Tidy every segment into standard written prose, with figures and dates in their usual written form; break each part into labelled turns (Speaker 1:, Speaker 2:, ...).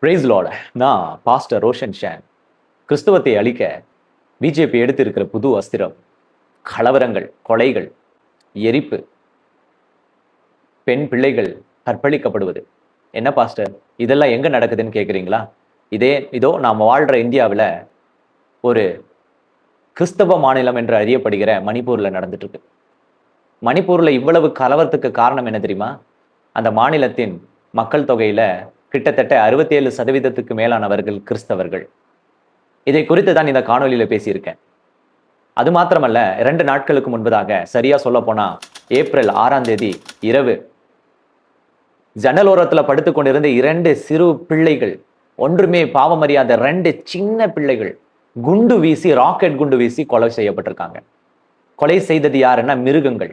Speaker 1: Price lord. நான் pastor Roshan Shaan. கிறிஸ்தவத்தை அழிக்க பிஜேபி எடுத்திருக்கிற புது அஸ்திரம் கலவரங்கள், கொலைகள், எரிப்பு, பெண் பிள்ளைகள் கற்பழிக்கப்படுவது. என்ன பாஸ்டர், இதெல்லாம் எங்க நடக்குதுன்னு கேட்குறீங்களா? இதோ நாம் வாழ்ற இந்தியாவில் ஒரு கிறிஸ்தவ மாநிலம் என்று அறியப்படுகிற மணிப்பூர்ல நடந்துட்டு இருக்கு. மணிப்பூர்ல இவ்வளவு கலவரத்துக்கு காரணம் என்ன தெரியுமா? அந்த மாநிலத்தின் மக்கள் தொகையில கிட்டத்தட்ட 67% மேலானவர்கள் கிறிஸ்தவர்கள். இதை குறித்து தான் இந்த காணொலியில பேசியிருக்கேன். அது மாத்திரமல்ல, 2 நாட்களுக்கு முன்பதாக, சரியா சொல்ல போனா ஏப்ரல் 6ஆம் தேதி இரவு, ஜன்னலோரத்துல படுத்துக் கொண்டிருந்த 2 சிறு பிள்ளைகள், ஒன்றுமே பாவமறியாத 2 சின்ன பிள்ளைகள் குண்டு வீசி, ராக்கெட் குண்டு வீசி கொலை செய்யப்பட்டிருக்காங்க. கொலை செய்தது யாருன்னா மிருகங்கள்,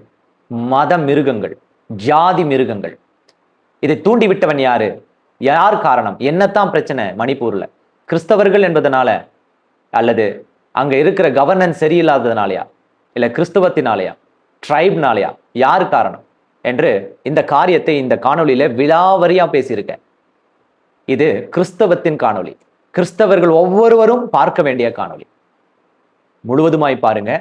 Speaker 1: மத மிருகங்கள், ஜாதி மிருகங்கள். இதை தூண்டிவிட்டவன் யாரு? யார் காரணம்? என்னத்தான் பிரச்சனை மணிப்பூர்ல? கிறிஸ்தவர்கள் என்பதனால, அல்லது அங்க இருக்கிற கவர்னன்ஸ் சரியில்லாததுனாலயா, இல்ல கிறிஸ்தவத்தினாலயா, ட்ரைப்னாலயா? யார் காரணம் என்று இந்த காரியத்தை இந்த காணொலியில விலாவரியா பேசியிருக்கேன். இது கிறிஸ்தவத்தின் காணொலி, கிறிஸ்தவர்கள் ஒவ்வொருவரும் பார்க்க வேண்டிய காணொலி. முழுவதுமாய் பாருங்க,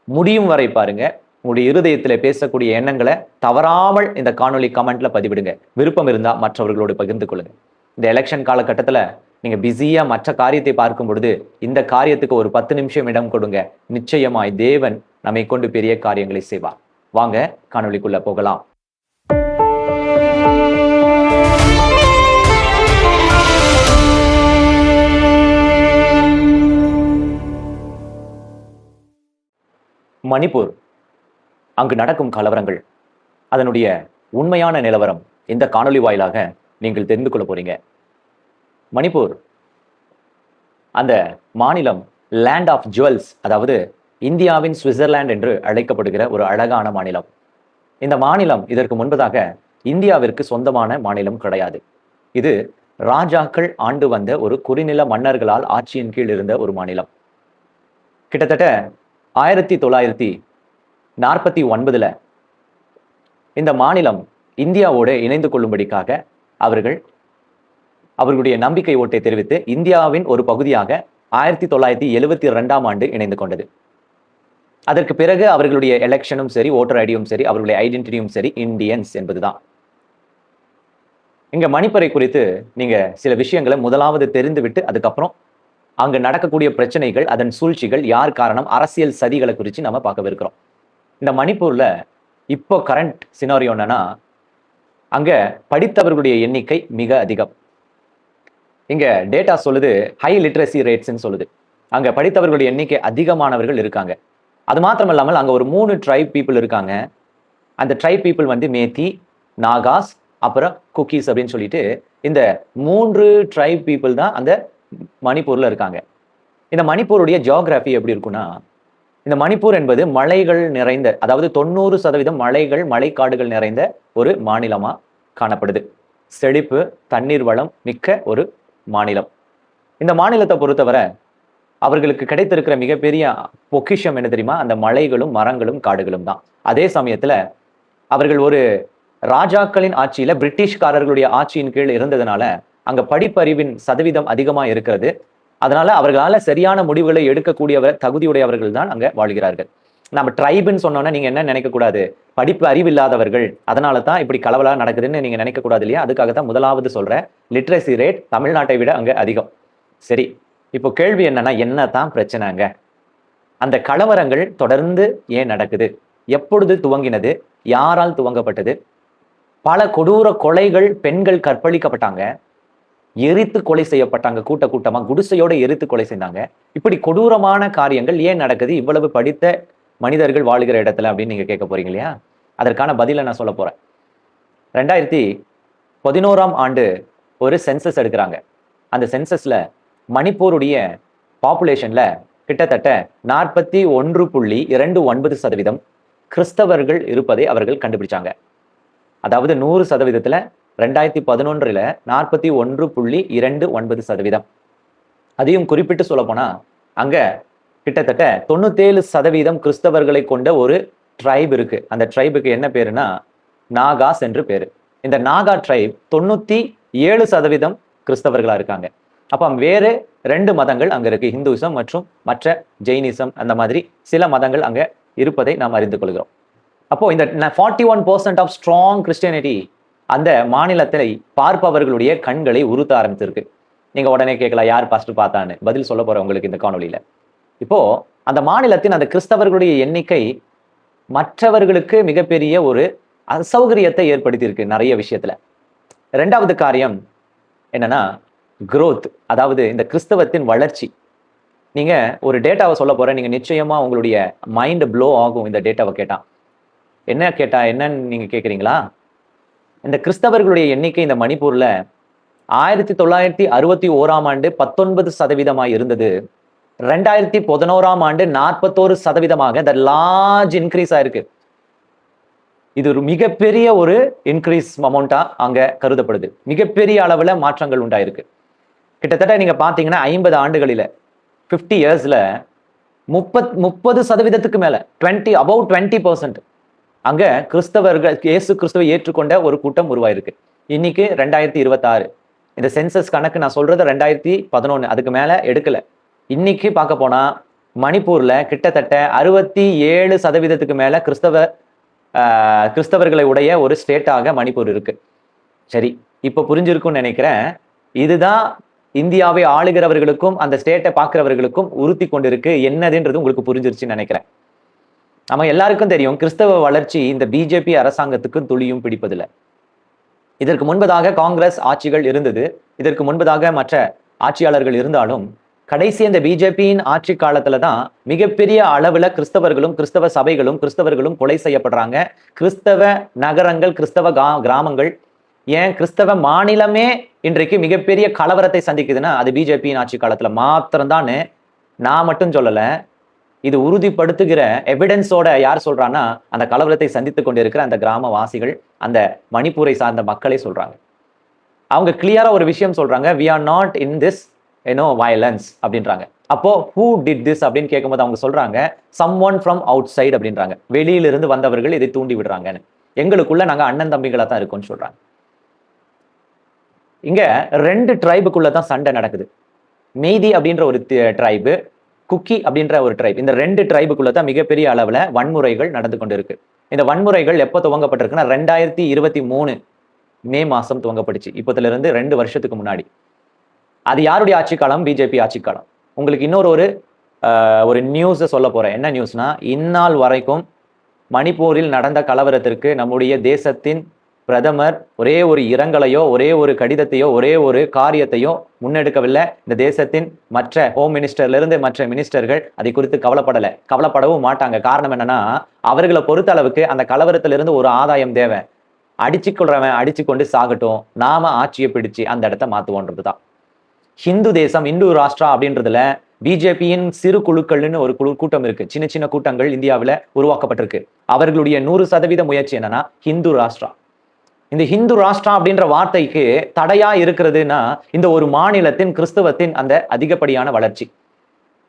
Speaker 1: முடியும் வரை பாருங்க. உங்களுடைய இருதயத்தில் பேசக்கூடிய எண்ணங்களை தவறாமல் இந்த காணொலி கமெண்ட்ல பதிவிடுங்க. விருப்பம் இருந்தா மற்றவர்களோடு பகிர்ந்து கொள்ளுங்க. இந்த எலெக்ஷன் காலகட்டத்தில் நீங்க பிஸியா மற்ற காரியத்தை பார்க்கும் பொழுது இந்த காரியத்துக்கு ஒரு 10 நிமிஷம் இடம் கொடுங்க. நிச்சயமாய் தேவன் நம்மை கொண்டு பெரிய காரியங்களை செய்வார். வாங்க காணொலிக்குள்ள போகலாம். மணிப்பூர், அங்கு நடக்கும் கலவரங்கள், அதனுடைய உண்மையான நிலவரம் இந்த காணொலி வாயிலாக நீங்கள் தெரிந்து கொள்ள போறீங்க. மணிப்பூர் அந்த மாநிலம் லேண்ட் ஆஃப் ஜுவல்ஸ், அதாவது இந்தியாவின் சுவிட்சர்லாந்து என்று அழைக்கப்படுகிற ஒரு அழகான மாநிலம். இந்த மாநிலம் இதற்கு முன்பதாக இந்தியாவிற்கு சொந்தமான மாநிலம் கிடையாது. இது ராஜாக்கள் ஆண்டு வந்த ஒரு குறுநில மன்னர்களால் ஆட்சியின் கீழ் இருந்த ஒரு மாநிலம். கிட்டத்தட்ட 1949 இந்த மாநிலம் இந்தியாவோடு இணைந்து கொள்ளும்படிக்காக அவர்களுடைய நம்பிக்கை ஓட்டை தெரிவித்து இந்தியாவின் ஒரு பகுதியாக 1972ஆம் ஆண்டு இணைந்து கொண்டது. அதற்கு பிறகு அவர்களுடைய எலெக்ஷனும் சரி, ஓட்டர் ஐடியும் சரி, அவர்களுடைய ஐடென்டிட்டியும் சரி, இந்தியன்ஸ் என்பதுதான். இங்க மணிப்பூரை குறித்து நீங்க சில விஷயங்களை முதலாவது தெரிந்துவிட்டு அதுக்கப்புறம் அங்க நடக்கக்கூடிய பிரச்சனைகள், அதன் சூழ்ச்சிகள், யார் காரணம், அரசியல் சதிகளை குறித்து நம்ம பார்க்கவிருக்கிறோம். இந்த மணிப்பூர்ல இப்போ கரண்ட் சினாரியோ என்னன்னா, அங்க படித்தவர்களுடைய எண்ணிக்கை மிக அதிகம். இங்க டேட்டா சொல்லுது ஹை லிட்ரஸி ரேட்ஸ்ன்னு சொல்லுது. அங்க படித்தவர்களுடைய எண்ணிக்கை அதிகமானவர்கள் இருக்காங்க. அது மாத்திரம் இல்லாமல் அங்க ஒரு 3 ட்ரைப் பீப்புள் இருக்காங்க. அந்த ட்ரைப் பீப்புள் வந்து மேத்தி, நாகாஸ், அப்புறம் குக்கீஸ் அப்படின்னு சொல்லிட்டு இந்த 3 ட்ரைப் பீப்புள் தான் அந்த மணிப்பூர்ல இருக்காங்க. இந்த மணிப்பூருடைய ஜியோகிராஃபி எப்படி இருக்குன்னா, இந்த மணிப்பூர் என்பது மலைகள் நிறைந்த, அதாவது 90% மலைகள், மலைக்காடுகள் நிறைந்த ஒரு மாநிலமா காணப்படுது. செழிப்பு, தண்ணீர் வளம் மிக்க ஒரு மாநிலம். இந்த மாநிலத்தை பொறுத்தவரை அவர்களுக்கு கிடைத்திருக்கிற மிகப்பெரிய பொக்கிஷம் என்ன தெரியுமா? அந்த மலைகளும் மரங்களும் காடுகளும் தான். அதே சமயத்துல அவர்கள் ஒரு ராஜாக்களின் ஆட்சியில, பிரிட்டிஷ்காரர்களுடைய ஆட்சியின் கீழ் இருந்ததுனால அங்க படிப்பறிவின் சதவீதம் அதிகமா இருக்கிறது. அதனால அவர்களால சரியான முடிவுகளை எடுக்கக்கூடியவர், தகுதியுடையவர்கள் தான் அங்க வாழ்கிறார்கள். நம்ம ட்ரைப்னு சொன்னோன்னா நீங்க என்ன நினைக்க கூடாது? படிப்பு அறிவு இல்லாதவர்கள், அதனால தான் இப்படி கலவலா நடக்குதுன்னு நீங்க நினைக்க கூடாது இல்லையா? அதுக்காகத்தான் முதலாவது சொல்றேன், லிட்ரஸி ரேட் தமிழ்நாட்டை விட அங்க அதிகம். சரி, இப்போ கேள்வி என்னன்னா, என்னதான் பிரச்சனைங்க? அந்த கலவரங்கள் தொடர்ந்து ஏன் நடக்குது? எப்பொழுது துவங்கினது? யாரால் துவங்கப்பட்டது? பல கொடூர கொலைகள், பெண்கள் கற்பழிக்கப்பட்டாங்க, எரித்து கொலை செய்யப்பட்டாங்க, கூட்டமா குடிசையோட எரித்து கொலை செய்தாங்க. இப்படி கொடூரமான காரியங்கள் ஏன் நடக்குது இவ்வளவு படித்த மனிதர்கள் வாழுகிற இடத்துல அப்படின்னு நீங்க கேட்க போறீங்க இல்லையா? அதற்கான பதிலை நான் சொல்ல போறேன். 2011ஆம் ஆண்டு ஒரு சென்சஸ் எடுக்கிறாங்க. அந்த சென்சஸ்ல மணிப்பூருடைய பாப்புலேஷன்ல கிட்டத்தட்ட 41.29% கிறிஸ்தவர்கள் இருப்பதை அவர்கள் கண்டுபிடிச்சாங்க. அதாவது 100%த்துல 2011ல் 41.29%. அதையும் குறிப்பிட்டு சொல்ல போனா அங்க கிட்டத்தட்ட 97% கிறிஸ்தவர்களை கொண்ட ஒரு ட்ரைப் இருக்கு. அந்த ட்ரைபுக்கு என்ன பேருன்னா நாகாஸ் என்று பேரு. இந்த நாகா ட்ரைப் 97% கிறிஸ்தவர்களா இருக்காங்க. அப்ப வேறு 2 மதங்கள் அங்க இருக்கு. ஹிந்துயிசம் மற்றும் மற்ற ஜெயினிசம் அந்த மாதிரி சில மதங்கள் அங்க இருப்பதை நாம் அறிந்து கொள்கிறோம். அப்போ இந்த 41% ஆஃப் ஸ்ட்ராங் கிறிஸ்டியானிட்டி அந்த மாநிலத்தை பார்ப்பவர்களுடைய கண்களை உறுத்த ஆரம்பித்திருக்கு. நீங்க உடனே கேட்கலாம், யார் பாஸ்டர் பார்த்தான்னு? பதில் சொல்ல போறேன் உங்களுக்கு இந்த காணொலியில. இப்போ அந்த மாநிலத்தின் அந்த கிறிஸ்தவர்களுடைய எண்ணிக்கை மற்றவர்களுக்கு மிகப்பெரிய ஒரு அசௌகரியத்தை ஏற்படுத்தி இருக்கு நிறைய விஷயத்துல. 2வது காரியம் என்னன்னா growth, அதாவது இந்த கிறிஸ்தவத்தின் வளர்ச்சி. நீங்க ஒரு டேட்டாவை சொல்ல போறேன், நீங்க நிச்சயமா உங்களுடைய மைண்ட் ப்ளோ ஆகும் இந்த டேட்டாவை கேட்டா. என்னன்னு நீங்க கேக்குறீங்களா? இந்த கிறிஸ்தவர்களுடைய எண்ணிக்கை இந்த மணிப்பூர்ல 1961ஆம் ஆண்டு 19% இருந்தது. 2011ஆம் ஆண்டு 41% இந்த லார்ஜ் இன்க்ரீஸ் ஆயிருக்கு. இது ஒரு மிகப்பெரிய ஒரு இன்க்ரீஸ் அமௌண்டா அங்க கருதப்படுது. மிகப்பெரிய அளவுல மாற்றங்கள் உண்டாயிருக்கு. கிட்டத்தட்ட நீங்க பாத்தீங்கன்னா 50 ஆண்டுகளில 50 இயர்ஸ்ல 30% மேல about 20% அங்க கிறிஸ்தவர்கள் இயேசு கிறிஸ்துவை ஏற்றுக்கொண்ட ஒரு கூட்டம் உருவாயிருக்கு. இன்னைக்கு 2026 இந்த சென்சஸ் கணக்கு நான் சொல்றது 2011, அதுக்கு மேல எடுக்கல. இன்னைக்கு பார்க்க போனா மணிப்பூர்ல கிட்டத்தட்ட 67% மேல கிறிஸ்தவர்களை உடைய ஒரு ஸ்டேட்டாக மணிப்பூர் இருக்கு. சரி, இப்ப புரிஞ்சிருக்கும்னு நினைக்கிறேன். இதுதான் இந்தியாவை ஆளுகிறவர்களுக்கும் அந்த ஸ்டேட்டை பார்க்கிறவர்களுக்கும் உறுத்தி கொண்டிருக்கு என்னதுன்றது உங்களுக்கு புரிஞ்சிருச்சுன்னு நினைக்கிறேன். நம்ம எல்லாருக்கும் தெரியும், கிறிஸ்தவ வளர்ச்சி இந்த பிஜேபி அரசாங்கத்துக்கு துளியும் பிடிப்பதில்லை. இதற்கு முன்பதாக காங்கிரஸ் ஆட்சிகள் இருந்தது, இதற்கு முன்பதாக மற்ற ஆட்சியாளர்கள் இருந்தாலும் கடைசி இந்த பிஜேபியின் ஆட்சி காலத்துல தான் மிகப்பெரிய அளவுல கிறிஸ்தவர்களும் கிறிஸ்தவ சபைகளும் கிறிஸ்தவர்களும் கொலை செய்யப்படுறாங்க. கிறிஸ்தவ நகரங்கள், கிறிஸ்தவ கிராமங்கள், ஏன் கிறிஸ்தவ மாநிலமே இன்றைக்கு மிகப்பெரிய கலவரத்தை சந்திக்குதுன்னா அது பிஜேபியின் ஆட்சி காலத்துல மாத்திரம்தான். நான் மட்டும் சொல்லல, இது உறுதிப்படுத்துகிற எவிடன்ஸோட யார் சொல்றான்னா அந்த கலவரத்தை சந்தித்துக் கொண்டிருக்கிற அந்த கிராமவாசிகள், அந்த மணிப்பூரை சார்ந்த மக்களை சொல்றாங்க. அவங்க கிளியரா ஒரு விஷயம் சொல்றாங்க, we are not in this violence அப்படின்றாங்க. அப்போ who did this அப்படின்னு கேட்கும்போது அவங்க சொல்றாங்க, someone from outside அப்படின்றாங்க. வெளியிலிருந்து வந்தவர்கள் இதை தூண்டி விடுறாங்கன்னு. எங்களுக்குள்ள நாங்க அண்ணன் தம்பிகளா தான் இருக்கோம்னு சொல்றாங்க. இங்க 2 ட்ரைபுக்குள்ள தான் சண்டை நடக்குது. மெய்தி அப்படின்ற ஒரு ட்ரைபு, குக்கி அப்படின்ற ஒரு ட்ரைப். இந்த 2 ட்ரைபுக்குள்ள தான் மிகப்பெரிய அளவுல வன்முறைகள் நடந்து கொண்டு இருக்கு. இந்த வன்முறைகள் எப்போ துவங்கப்பட்டிருக்குன்னா 2023 மே மாசம் துவங்கப்பட்டுச்சு. இப்போதுல இருந்து 2 வருஷத்துக்கு முன்னாடி. அது யாருடைய ஆட்சி காலம்? பிஜேபி ஆட்சி காலம். உங்களுக்கு இன்னொரு ஒரு நியூஸ் சொல்ல போறேன். என்ன நியூஸ்னா, இந்நாள் வரைக்கும் மணிப்பூரில் நடந்த கலவரத்திற்கு நம்முடைய தேசத்தின் பிரதமர் ஒரே ஒரு இரங்கலையோ, ஒரே ஒரு கடிதத்தையோ, ஒரே ஒரு காரியத்தையோ முன்னெடுக்கவில்லை. இந்த தேசத்தின் மற்ற ஹோம் மினிஸ்டர்ல இருந்து மற்ற மினிஸ்டர்கள் அதை குறித்து கவலைப்படவும் மாட்டாங்க. காரணம் என்னன்னா, அவர்களை பொறுத்த அளவுக்கு அந்த கலவரத்திலிருந்து ஒரு ஆதாயம் தேவை. அடிச்சுக்கொள்றவன் அடிச்சு கொண்டு சாகட்டும், நாம ஆட்சியை பிடிச்சு அந்த இடத்த மாத்துவோன்றதுதான். ஹிந்து தேசம், இந்து ராஷ்டிரா அப்படின்றதுல பிஜேபியின் சிறு குழுக்கள்னு ஒரு கூட்டம் இருக்கு. சின்ன சின்ன கூட்டங்கள் இந்தியாவில் உருவாக்கப்பட்டிருக்கு. அவர்களுடைய 100% முயற்சி என்னன்னா ஹிந்து ராஷ்டிரா. இந்த ஹிந்து ராஷ்டிரா அப்படின்ற வார்த்தைக்கு தடையா இருக்கிறதுனா இந்த ஒரு மாநிலத்தின் கிறிஸ்தவத்தின் அந்த அதிகப்படியான வளர்ச்சி.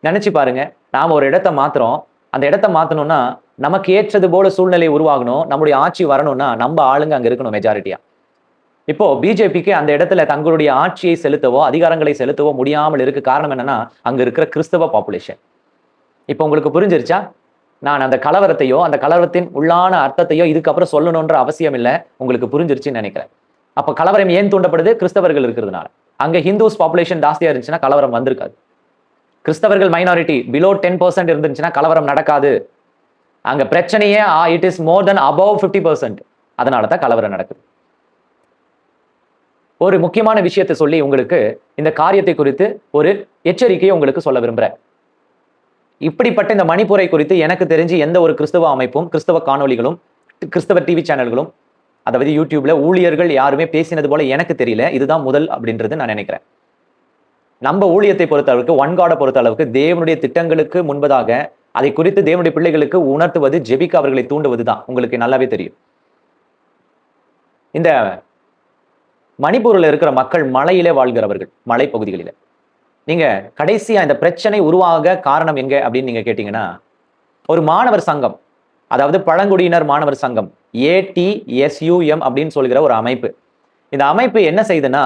Speaker 1: நினைச்சு பாருங்க, நாம ஒரு இடத்தை மாத்துறோம், அந்த இடத்தை மாத்தணும்னா நமக்கு ஏற்றது போல சூழ்நிலை உருவாகணும், நம்முடைய ஆட்சி வரணும்னா நம்ம ஆளுங்க அங்க இருக்கணும் மெஜாரிட்டியா. இப்போ பிஜேபிக்கு அந்த இடத்துல தங்களுடைய ஆட்சியை செலுத்தவோ அதிகாரங்களை செலுத்தவோ முடியாமல் இருக்கு. காரணம் என்னன்னா அங்க இருக்கிற கிறிஸ்தவ பாப்புலேஷன். இப்போ உங்களுக்கு புரிஞ்சிருச்சா? நான் அந்த கலவரத்தையோ அந்த கலவரத்தின் உள்ளான அர்த்தத்தையோ இதுக்கப்புறம் சொல்லணுன்ற அவசியம் இல்லை, உங்களுக்கு புரிஞ்சிருச்சுன்னு நினைக்கிறேன். அப்ப கலவரம் ஏன் தூண்டப்படுது? கிறிஸ்தவர்கள் இருக்கிறதுனால. அங்க ஹிந்துஸ் பாப்புலேஷன் ஜாஸ்தியா இருந்துச்சுன்னா கலவரம் வந்திருக்காது. கிறிஸ்தவர்கள் மைனாரிட்டி பிலோ 10% இருந்துச்சுன்னா கலவரம் நடக்காது. அங்க பிரச்சனையே it is more then above 50%. அதனால தான் கலவரம் நடக்குது. ஒரு முக்கியமான விஷயத்தை சொல்லி உங்களுக்கு இந்த காரியத்தை குறித்து ஒரு எச்சரிக்கையை உங்களுக்கு சொல்ல விரும்புறேன். இப்படிப்பட்ட இந்த மணிப்பூரை குறித்து எனக்கு தெரிஞ்சு எந்த ஒரு கிறிஸ்தவ அமைப்பும், கிறிஸ்தவ காணொலிகளும், கிறிஸ்தவ டிவி சேனல்களும், அதாவது யூடியூப்ல ஊழியர்கள் யாருமே பேசினது போல எனக்கு தெரியல. இதுதான் முதல் அப்படின்றது நான் நினைக்கிறேன். நம்ம ஊழியத்தை பொறுத்த அளவுக்கு, ஒன்காடை பொறுத்த அளவுக்கு தேவனுடைய திட்டங்களுக்கு முன்பதாக அதை குறித்து தேவனுடைய பிள்ளைகளுக்கு உணர்த்துவது, ஜெபிக்க அவர்களை தூண்டுவது தான். உங்களுக்கு நல்லாவே தெரியும். இந்த மணிப்பூரில் இருக்கிற மக்கள் மலையிலே வாழ்கிறவர்கள், மலைப்பகுதிகளில. நீங்க கடைசியா இந்த பிரச்சனை உருவாக காரணம் எங்க அப்படின்னு நீங்க கேட்டீங்கன்னா, ஒரு மாணவர் சங்கம், அதாவது பழங்குடியினர் மாணவர் சங்கம், ATSUM அப்படின்னு சொல்கிற ஒரு அமைப்பு. இந்த அமைப்பு என்ன செய்யுதுன்னா,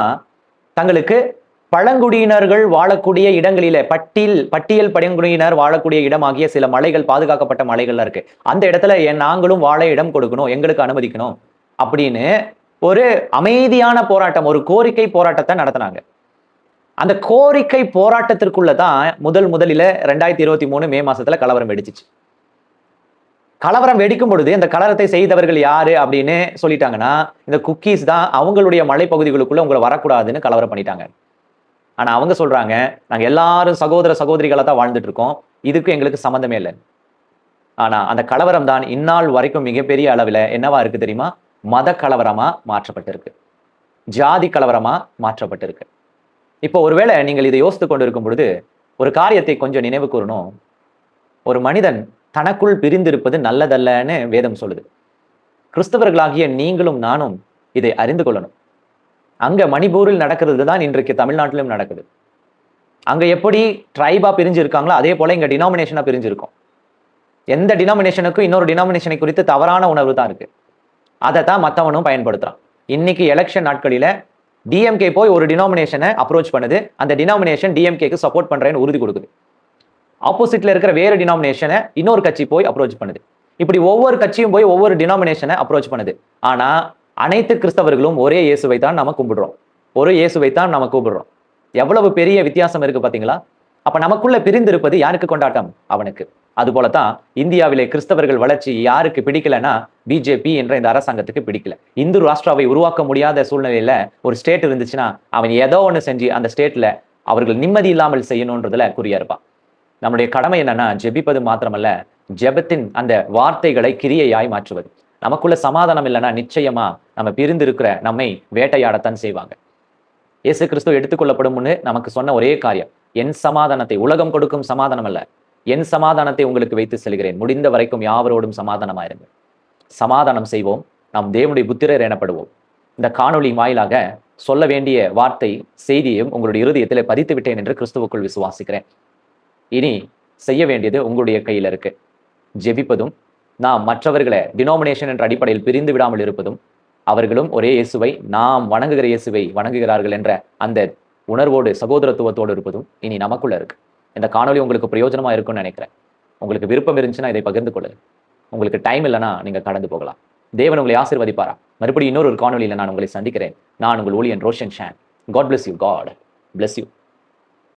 Speaker 1: தங்களுக்கு பழங்குடியினர்கள் வாழக்கூடிய இடங்களில பட்டியல் பழங்குடியினர் வாழக்கூடிய இடமாகிய சில மலைகள், பாதுகாக்கப்பட்ட மலைகள்லாம் இருக்கு. அந்த இடத்துல நாங்களும் வாழ இடம் கொடுக்கணும், எங்களுக்கு அனுமதிக்கணும் அப்படின்னு ஒரு அமைதியான போராட்டம், ஒரு கோரிக்கை போராட்டத்தை நடத்தினாங்க. அந்த கோரிக்கை போராட்டத்திற்குள்ளதான் முதலில 2023 மே மாசத்துல கலவரம் வெடிச்சிச்சு. கலவரம் வெடிக்கும் பொழுது இந்த கலவரத்தை செய்தவர்கள் யாரு அப்படின்னு சொல்லிட்டாங்கன்னா, இந்த குக்கீஸ் தான் அவங்களுடைய மலைப்பகுதிகளுக்குள்ள உங்களை வரக்கூடாதுன்னு கலவரம் பண்ணிட்டாங்க. ஆனா அவங்க சொல்றாங்க, நாங்க எல்லாரும் சகோதர சகோதரிகளா தான் வாழ்ந்துட்டு இருக்கோம், இதுக்கு எங்களுக்கு சம்பந்தமே இல்லை. ஆனா அந்த கலவரம் தான் இந்நாள் வரைக்கும் மிகப்பெரிய அளவுல என்னவா இருக்கு தெரியுமா? மத கலவரமா மாற்றப்பட்டிருக்கு, ஜாதி கலவரமா மாற்றப்பட்டிருக்கு. இப்போ ஒருவேளை நீங்கள் இதை யோசித்து கொண்டு இருக்கும் பொழுது ஒரு காரியத்தை கொஞ்சம் நினைவு கூறணும். ஒரு மனிதன் தனக்குள் பிரிந்திருப்பது நல்லதல்லன்னு வேதம் சொல்லுது. கிறிஸ்தவர்களாகிய நீங்களும் நானும் இதை அறிந்து கொள்ளணும். அங்க மணிப்பூரில் நடக்கிறது தான் இன்றைக்கு தமிழ்நாட்டிலும் நடக்குது. அங்க எப்படி ட்ரைபா பிரிஞ்சு இருக்காங்களோ அதே போல இங்க டினாமினேஷனா பிரிஞ்சு இருக்கும். எந்த டினாமினேஷனுக்கும் இன்னொரு டினாமினேஷனை குறித்து தவறான உணர்வு தான் இருக்கு. அதை தான் மற்றவனும் பயன்படுத்துறான். இன்னைக்கு எலெக்ஷன் நாட்களில டிஎம்கே போய் ஒரு டினாமினேஷனை அப்ரோச் பண்ணுது, அந்த டினாமினேஷன் டிஎம்கேக்கு சப்போர்ட் பண்றேன்னு உறுதி கொடுக்குது. ஆப்போசிட்ல இருக்கிற வேற டினாமினேஷனை இன்னொரு கட்சி போய் அப்ரோச் பண்ணுது. இப்படி ஒவ்வொரு கட்சியும் போய் ஒவ்வொரு டினாமினேஷனை அப்ரோச் பண்ணுது. ஆனா அனைத்து கிறிஸ்தவர்களும் ஒரே இயேசுவை தான் நம்ம கும்பிடுறோம், ஒரு இயேசுவை தான் நம்ம கூப்பிடுறோம். எவ்வளவு பெரிய வித்தியாசம் இருக்கு பாத்தீங்களா? அப்ப நமக்குள்ள பிரிந்திருப்பது யாருக்கு கொண்டாட்டம்? அவனுக்கு. அது போலதான் இந்தியாவிலே கிறிஸ்தவர்கள் வளர்ச்சி யாருக்கு பிடிக்கலன்னா பிஜேபி என்ற இந்த அரசாங்கத்துக்கு பிடிக்கல. இந்து ராஷ்டிராவை உருவாக்க முடியாத சூழ்நிலையில ஒரு ஸ்டேட் இருந்துச்சுன்னா அவன் ஏதோ ஒண்ணு செஞ்சு அந்த ஸ்டேட்ல அவர்கள் நிம்மதி இல்லாமல் செய்யணும்ன்றதுல குறியா இருப்பான். நம்முடைய கடமை என்னன்னா ஜெபிப்பது மாத்திரமல்ல, ஜெபத்தின் அந்த வார்த்தைகளை கிரியையாய் மாற்றுவது. நமக்குள்ள சமாதானம் இல்லைன்னா நிச்சயமா நம்ம பிரிந்து இருக்கிற நம்மை வேட்டையாடத்தான் செய்வாங்க. இயேசு கிறிஸ்து எடுத்துக்கொள்ளப்படும் முன்னு நமக்கு சொன்ன ஒரே காரியம், என் சமாதானத்தை, உலகம் கொடுக்கும் சமாதானம் அல்ல, என் சமாதானத்தை உங்களுக்கு வைத்து செல்கிறேன், முடிந்த வரைக்கும் யாவரோடும் சமாதானமாயிருங்க. சமாதானம் செய்வோம், நாம் தேவனுடைய புத்திரர் எனப்படுவோம். இந்த காணொளி வாயிலாக சொல்ல வேண்டிய வார்த்தை செய்தியையும் உங்களுடைய இருதயத்தில் பதித்து விட்டேன் என்று கிறிஸ்துவுக்குள் விசுவாசிக்கிறேன். இனி செய்ய வேண்டியது உங்களுடைய கையில் இருக்கு. ஜெபிப்பதும், நாம் மற்றவர்களை டினாமினேஷன் என்ற அடிப்படையில் பிரிந்து விடாமல் இருப்பதும், அவர்களும் ஒரே இயேசுவை, நாம் வணங்குகிற இயேசுவை வணங்குகிறார்கள் என்ற அந்த உணர்வோடு சகோதரத்துவத்தோடு இருப்பதும் இனி நமக்குள்ள இருக்கு. இந்த காணொலி உங்களுக்கு பிரயோஜனமா இருக்கும்னு நினைக்கிறேன். உங்களுக்கு விருப்பம் இருந்துச்சுன்னா இதை பகிர்ந்து கொள்ளுங்க. உங்களுக்கு டைம் இல்லைன்னா நீங்க கடந்து போகலாம். தேவன் உங்களை ஆசீர்வதிப்பாரா. மறுபடியும் இன்னொரு காணொலியில நான் உங்களை சந்திக்கிறேன். நான் உங்கள் ஊழியன் Roshan Shaan. God bless you. God bless you.